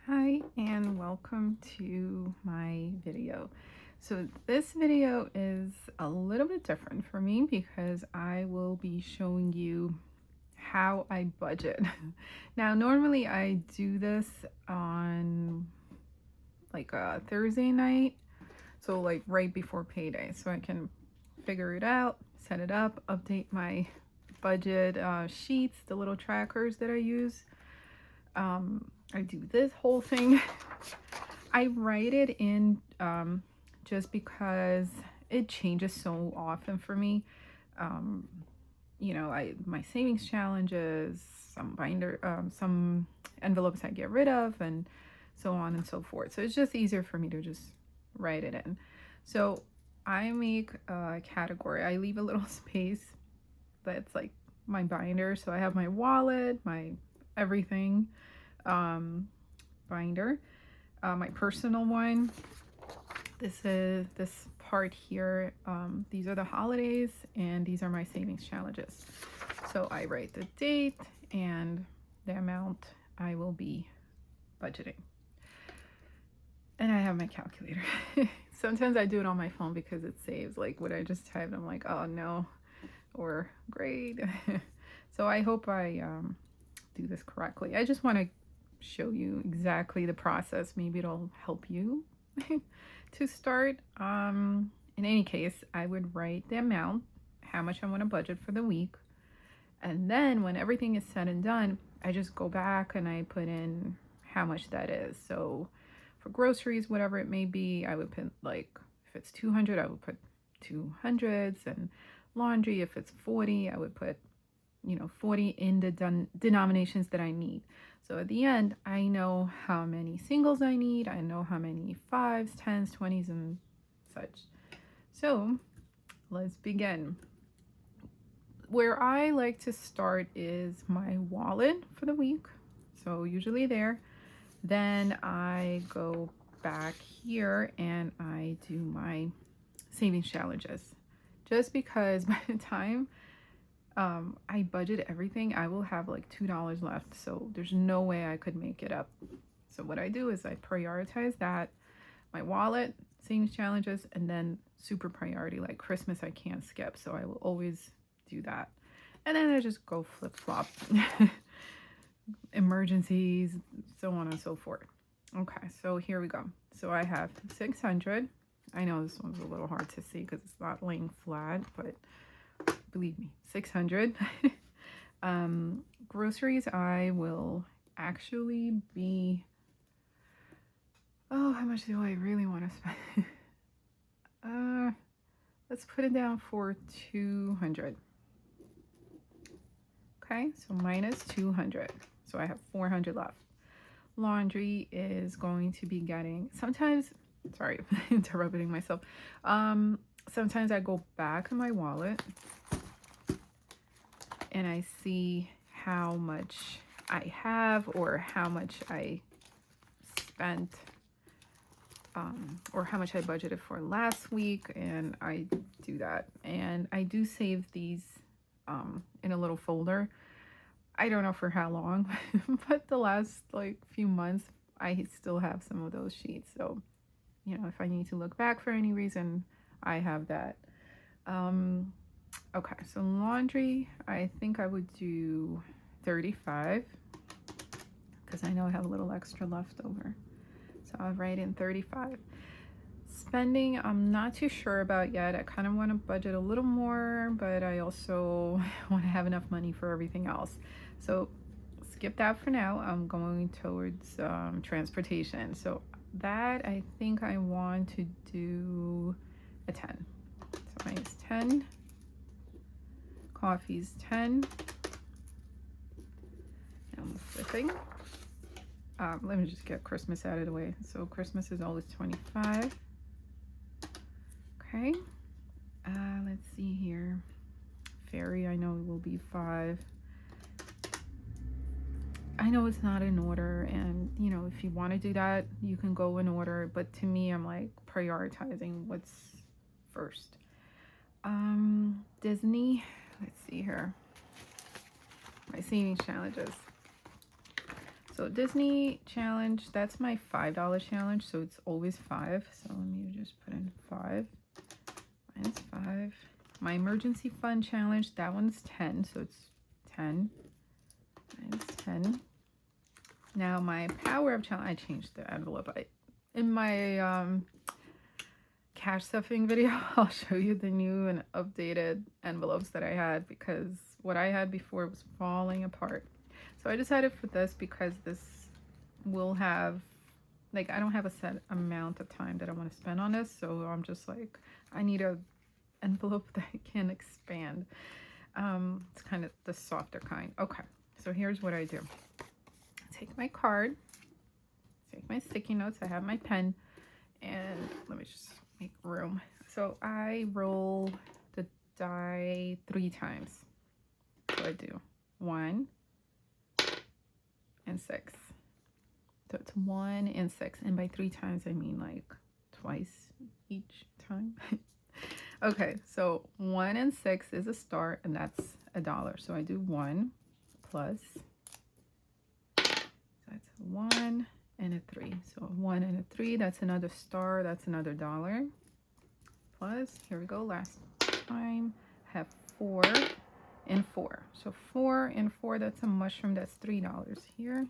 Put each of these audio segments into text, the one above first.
Hi and welcome to my video. So this video is a little bit different for me because I will be showing you how I budget. Now, normally I do this on like a Thursday night, so like right before payday, so I can figure it out, set it up, update my budget sheets, the little trackers that I use. I do this whole thing. I write it in just because it changes so often for me. Um, my savings challenges, some envelopes I get rid of, and so on and so forth. So it's just easier for me to just write it in. So I make a category. I leave a little space that's like my binder. So I have my wallet, my everything um, binder, my personal one. This is this part here. These are the holidays, and these are my savings challenges. So I write the date and the amount I will be budgeting. And I have my calculator. Sometimes I do it on my phone because it saves. Like what I just typed, I'm like, oh no, or great. So I hope I do this correctly. I just want to show you exactly the process. Maybe it'll help you to start. In any case, I would write the amount, how much I want to budget for the week. And then when everything is said and done, I just go back and I put in how much that is. So for groceries, whatever it may be, I would put like, if it's 200, I would put 200s, and laundry, if it's 40, I would put 40 in the denominations that I need. So at the end, I know how many singles I need. I know how many 5s, 10s, 20s, and such. So let's begin. Where I like to start is my wallet for the week. So usually there. Then I go back here and I do my savings challenges. Just because by the time I budget everything, I will have like $2 left. So there's no way I could make it up. So what I do is I prioritize that, my wallet, savings challenges, and then super priority like Christmas I can't skip. So I will always do that. And then I just go flip flop. Emergencies, so on and so forth. Okay, so here we go. So I have 600. I know this one's a little hard to see because it's not laying flat, but believe me, 600. Groceries, I will actually be, oh, how much do I really want to spend? Let's put it down for 200. Okay, so minus 200. So I have 400 left. Laundry is going to be getting, sometimes, sorry, interrupting myself. Sometimes I go back in my wallet and I see how much I have or how much I spent, or how much I budgeted for last week, and I do that. And I do save these in a little folder. I don't know for how long, but the last like few months, I still have some of those sheets. So, if I need to look back for any reason, I have that. Okay, so laundry, I think I would do 35 because I know I have a little extra left over. So I'll write in 35. Spending, I'm not too sure about yet. I kind of want to budget a little more, but I also want to have enough money for everything else. So skip that for now. I'm going towards transportation. So that, I think I want to do a 10. So minus 10. Coffee's 10. I'm flipping. Let me just get Christmas out of the way. So Christmas is always 25. Okay. Let's see here. Ferry, I know will be 5. I know it's not in order, and if you want to do that, you can go in order. But to me, I'm like prioritizing what's first. Disney. Let's see here. My savings challenges. So Disney challenge, that's my $5 challenge, so it's always 5. So let me just put in 5 minus 5. My emergency fund challenge, that one's 10, so it's 10 minus 10. Now my power up challenge, I changed the envelope. In my cash stuffing video, I'll show you the new and updated envelopes that I had, because what I had before was falling apart. So I decided for this, because this will have, like, I don't have a set amount of time that I want to spend on this, so I'm just like, I need a envelope that can expand. It's kind of the softer kind. Okay, so here's what I do. Take my card, take my sticky notes, I have my pen, and let me just make room. So I roll the die 3 times. So I do 1 and 6. So it's 1 and 6, and by 3 times I mean like twice each time. Okay, so 1 and 6 is a start, and that's $1. So I do 1 plus, so that's 1 and a 3. So 1 and a 3, that's another star, that's another $1. Plus, here we go, last time, have 4 and 4. So 4 and 4, that's a mushroom, that's $3 here.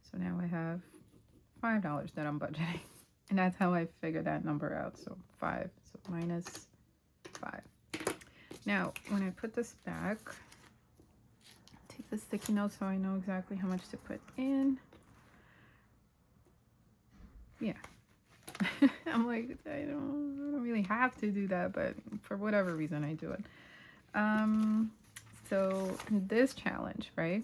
So now I have $5 that I'm budgeting. And that's how I figure that number out. So 5, so minus 5. Now, when I put this back, take the sticky note so I know exactly how much to put in. Yeah. I'm like, I don't really have to do that, but for whatever reason I do it. So this challenge, right?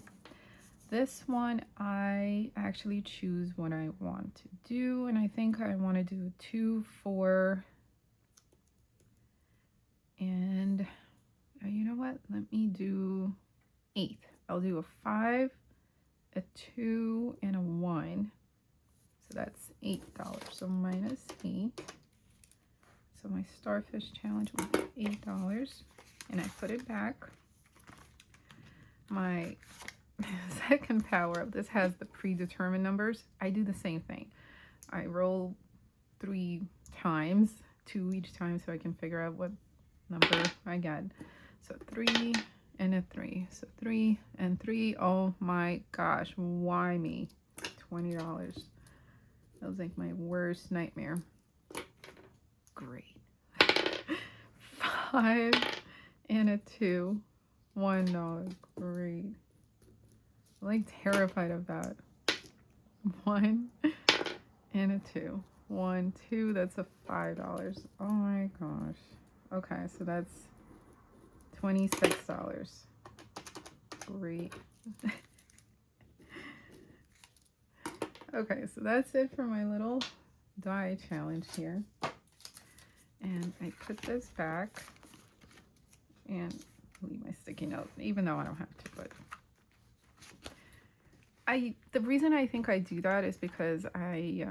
This one, I actually choose what I want to do, and I think I want to do 2, 4, and you know what? Let me do 8. I'll do a 5, a 2, and a 1. So that's $8. So minus 8. So my starfish challenge will be $8, and I put it back. My second power up, this has the predetermined numbers. I do the same thing. I roll 3 times, 2 each time, so I can figure out what number I get. So 3 and a 3. So 3 and 3. Oh my gosh, why me? $20. That was like my worst nightmare. Great. 5 and a 2. $1. Great. I'm like terrified of that. 1 and a 2. 1, 2, that's a $5. Oh my gosh. Okay, so that's $26. Great. Okay, so that's it for my little die challenge here. And I put this back and leave my sticky note, even though I don't have to, but the reason I think I do that is because I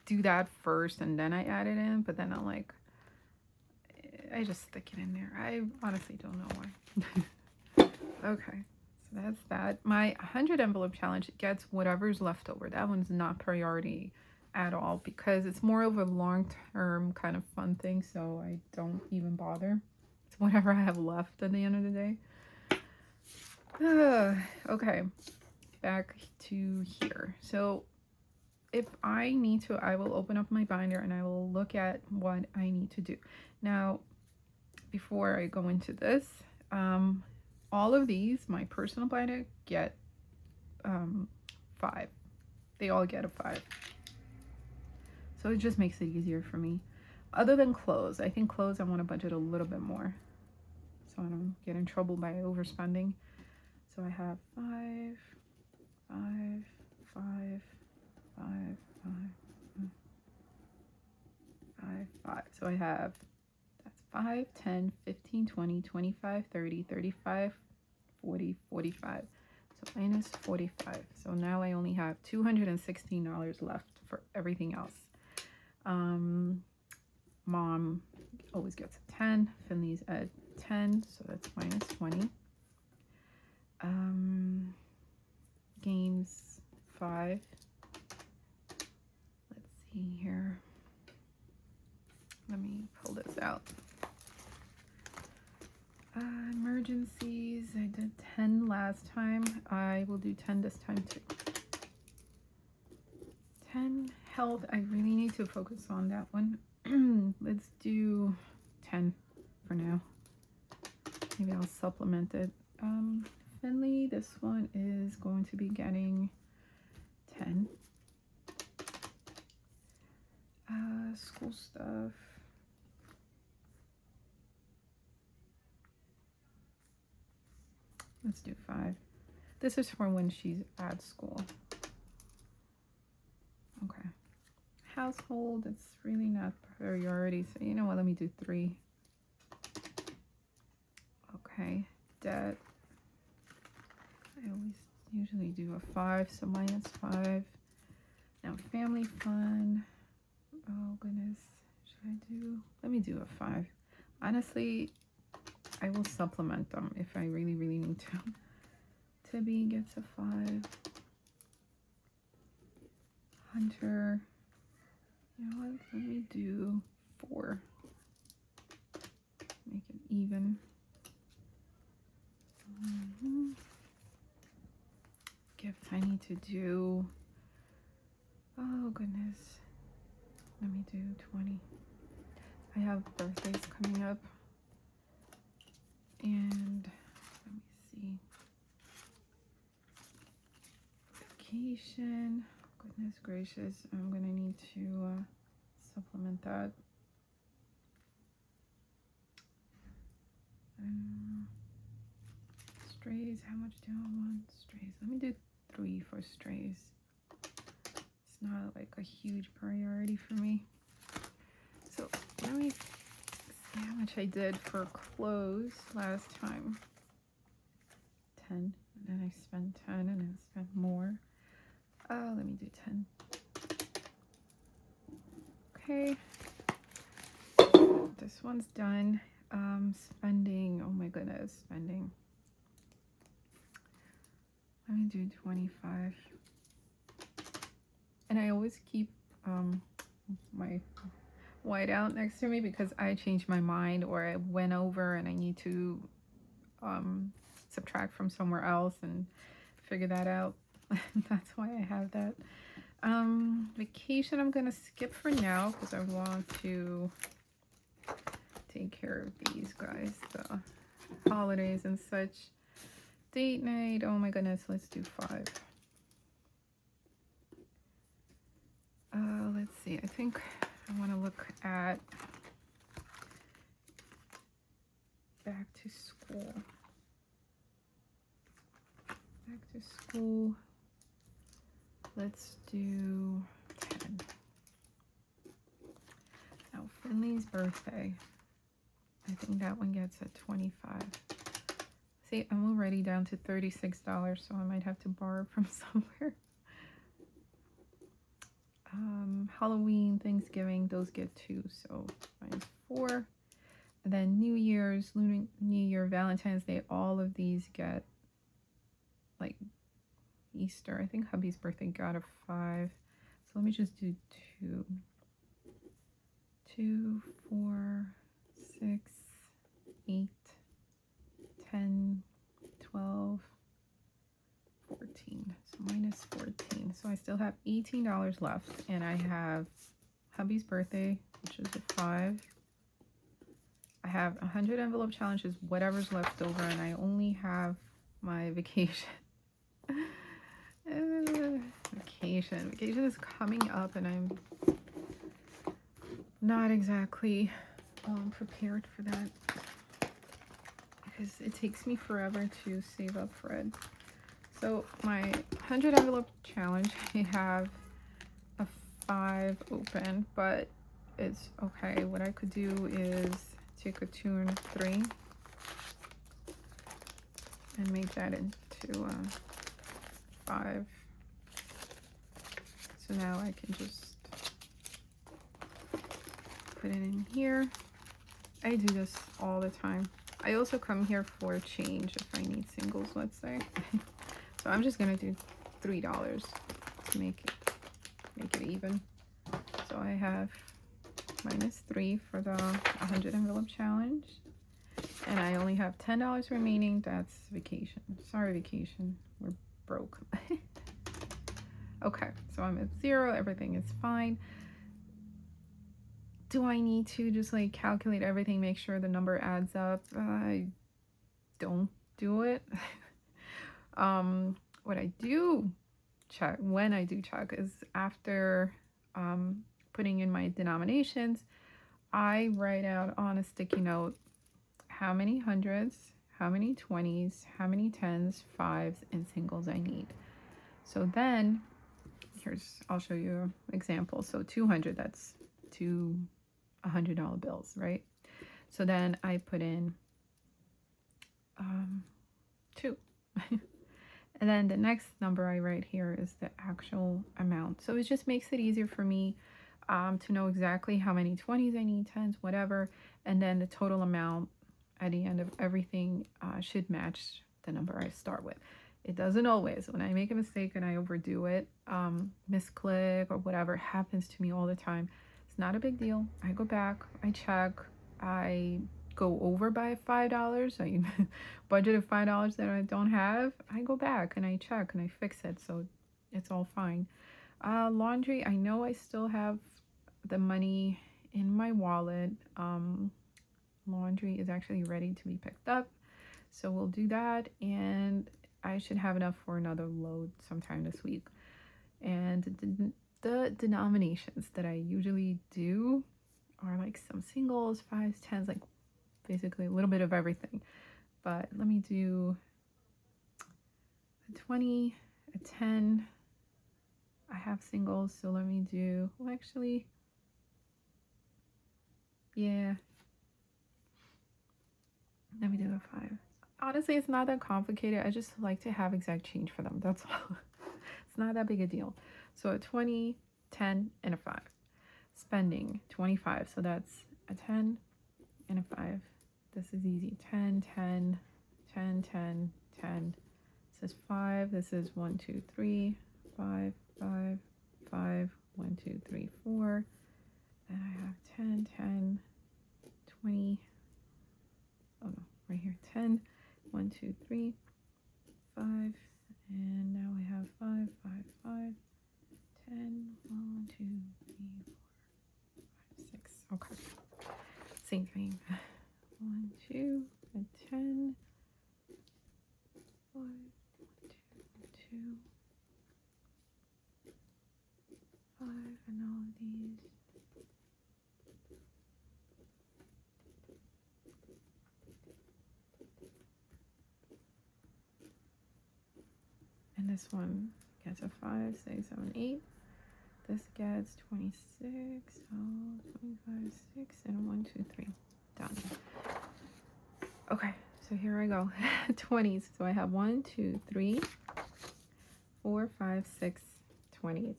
do that first and then I add it in, but then I'm like, I just stick it in there. I honestly don't know why. Okay, so that's that. My 100 envelope challenge gets whatever's left over. That one's not priority at all because it's more of a long-term kind of fun thing, so I don't even bother. It's whatever I have left at the end of the day. Okay, back to here. So if I need to, I will open up my binder and I will look at what I need to do. Now, before I go into this, all of these, my personal binder, get 5. They all get a 5. So it just makes it easier for me. Other than clothes, I think clothes I want to budget a little bit more so I don't get in trouble by overspending. So I have 5, 5, 5, 5, 5, 5. So I have, that's 5, 10, 15, 20, 25, 30, 35, 40, 45. So minus 45. So now I only have $216 left for everything else. Mom always gets a 10. Finley's at 10, so that's minus 20. is 5. Let's see here. Let me pull this out. Emergencies. I did 10 last time. I will do 10 this time too. 10 health. I really need to focus on that one. Let's do 10 for now. Maybe I'll supplement it. Finley, this one is going to be getting 10. School stuff. Let's do 5. This is for when she's at school. Okay. Household, it's really not priority, so you know what, let me do 3. Okay. Debt. I always usually do a 5, so -5. Now family fun. Oh goodness. Should I do? Let me do a 5. Honestly, I will supplement them if I really need to. Tibby gets a 5. Hunter. You know what? Let me do 4. Make it even. Gift I need to do. Oh goodness. Let me do 20. I have birthdays coming up. And let me see. Vacation. Goodness gracious. I'm gonna need to supplement that. Strays. How much do I want? Strays. Let me do 3 for strays. It's not like a huge priority for me. So let me see how much I did for clothes last time. 10. And then I spent 10 and then spent more. Oh, let me do 10. Okay. This one's done. Spending. Oh my goodness, spending. Let me do 25. And I always keep my whiteout next to me because I changed my mind or I went over and I need to subtract from somewhere else and figure that out. That's why I have that. Vacation I'm gonna skip for now because I want to take care of these guys, the holidays and such. Date night, oh my goodness, let's do 5. Let's see, I think I want to look at back to school. Back to school. Let's do 10. Now, Finley's birthday. I think that one gets at 25. See, I'm already down to $36, so I might have to borrow from somewhere. Halloween, Thanksgiving, those get 2, so -4. And then New Year's, Lunar New Year, Valentine's Day, all of these get like Easter. I think hubby's birthday got a 5. So let me just do 2. 2, 4, 6, 8, 10, 12, 14. So -14. So I still have $18 left. And I have hubby's birthday, which is a 5. I have 100 envelope challenges, whatever's left over. And I only have my vacation. Vacation is coming up and I'm not exactly prepared for that because it takes me forever to save up for it. So my 100 envelope challenge, I have a 5 open, but it's okay. What I could do is take a 2 and 3 and make that into 5. So now I can just put it in here. I do this all the time. I also come here for change if I need singles, let's say. So I'm just gonna do $3 to make it even. So I have -3 for the 100 envelope challenge. And I only have $10 remaining. That's vacation. Sorry, vacation. We're broke. Okay, so I'm at 0. Everything is fine. Do I need to just like calculate everything, make sure the number adds up? I don't do it. What I do check, when I do check, is after putting in my denominations, I write out on a sticky note how many hundreds, how many 20s, how many 10s, 5s, and singles I need. So then, I'll show you an example. So 200, that's 2 $100 bills, right? So then I put in 2. And then the next number I write here is the actual amount. So it just makes it easier for me to know exactly how many 20s I need, 10s, whatever. And then the total amount at the end of everything should match the number I start with. It doesn't always. When I make a mistake and I overdo it, misclick or whatever, happens to me all the time. It's not a big deal. I go back, I check, I go over by $5. I budgeted $5 that I don't have. I go back and I check and I fix it, so it's all fine. Laundry, I know I still have the money in my wallet. Laundry is actually ready to be picked up, so we'll do that, and I should have enough for another load sometime this week. And the denominations that I usually do are like some singles, 5s, 10s, like basically a little bit of everything. But let me do a 20, a 10. I have singles, so let me do, well, actually, yeah, let me do a 5. Honestly, it's not that complicated. I just like to have exact change for them. That's all. It's not that big a deal. So a 20, 10, and a 5. Spending 25. So that's a 10 and a 5. This is easy. 10, 10, 10, 10, 10. This is 5. This is 1, 2, 3, 5, 5, 5, 1, 2, 3, 4. Then I have 10, 10, 20. Oh no, right here. 10, 1, 2, 3, 5. And now I have 5, 5, 5, 10, 1, 2, 3, 4, 5, 6. Okay. Same thing. 1, 2, and 10. 5, 1, 2, 2. 5, and all of these. And this one gets a 5, 6, 7, 8. This gets 26, 25, 6, and 1, 2, 3. Done. Okay, so here I go. 20s. So I have 1, 2, 3, 4, 5, 6 20s.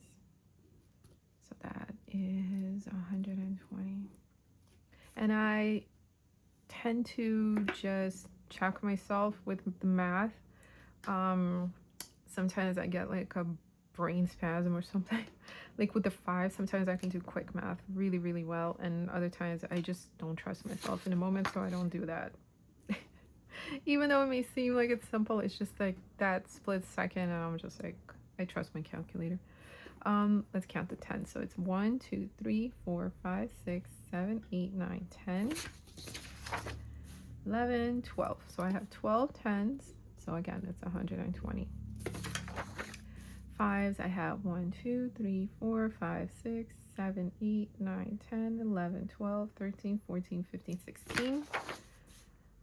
So that is 120. And I tend to just check myself with the math. Sometimes I get like a brain spasm or something. Like with the 5, sometimes I can do quick math really, really well. And other times I just don't trust myself in the moment, so I don't do that. Even though it may seem like it's simple, it's just like that split second and I'm just like, I trust my calculator. Let's count the 10. So it's 1, 2, 3, 4, 5, 6, 7, 8, 9, 10, 11, 12. So I have 12 10s. So again, it's 120. 5s, I have 1, 2, 3, 4, 5, 6, 7, 8, 9, 10, 11, 12, 13, 14, 15, 16,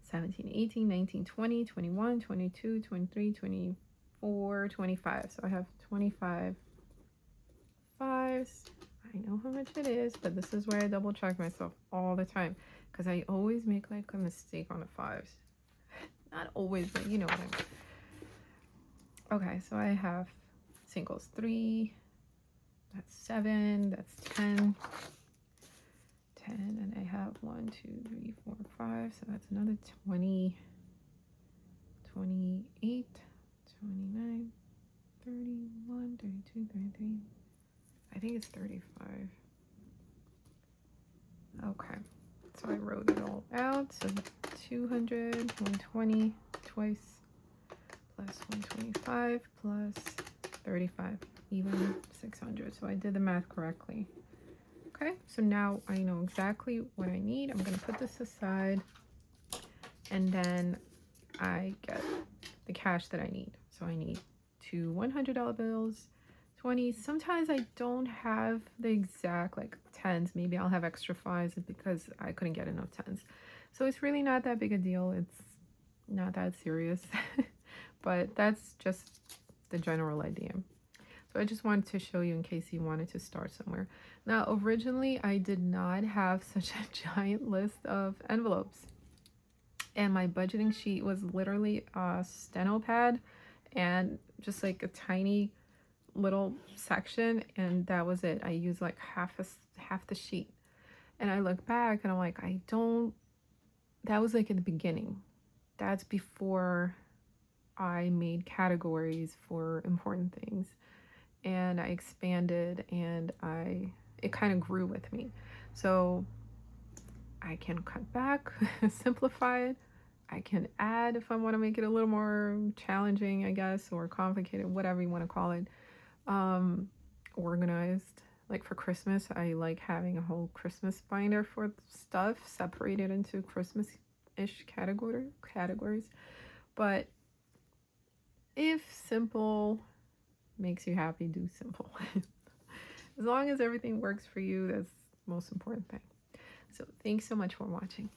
17, 18, 19, 20, 21, 22, 23, 24, 25. So I have 25 5s. I know how much it is, but this is where I double check myself all the time because I always make like a mistake on the 5s. Not always, but you know what I mean. Okay, so I have singles 3, that's 7, that's 10, 10, and I have 1, 2, 3, 4, 5, so that's another 20, 28, 29, 30, 31, 32, 33. I think it's 35. Okay, so I wrote it all out. So 200, 120 twice, plus 125 plus 35, even 600. So I did the math correctly. Okay, so now I know exactly what I need. I'm gonna put this aside, and then I get the cash that I need. So I need two $100 bills, 20s. Sometimes I don't have the exact like tens. Maybe I'll have extra fives because I couldn't get enough tens. So it's really not that big a deal. It's not that serious, but that's just the general idea. So I just wanted to show you in case you wanted to start somewhere. Now, originally I did not have such a giant list of envelopes. And my budgeting sheet was literally a steno pad and just like a tiny little section, and that was it. I used like half the sheet. And I look back and I'm like, that was like in the beginning. That's before I made categories for important things. And I expanded, and it kind of grew with me. So I can cut back, simplify it. I can add if I want to make it a little more challenging, I guess, or complicated, whatever you want to call it. Organized. Like for Christmas, I like having a whole Christmas binder for stuff separated into Christmas-ish categories. But if simple makes you happy, do simple. As long as everything works for you, that's the most important thing. So thanks so much for watching.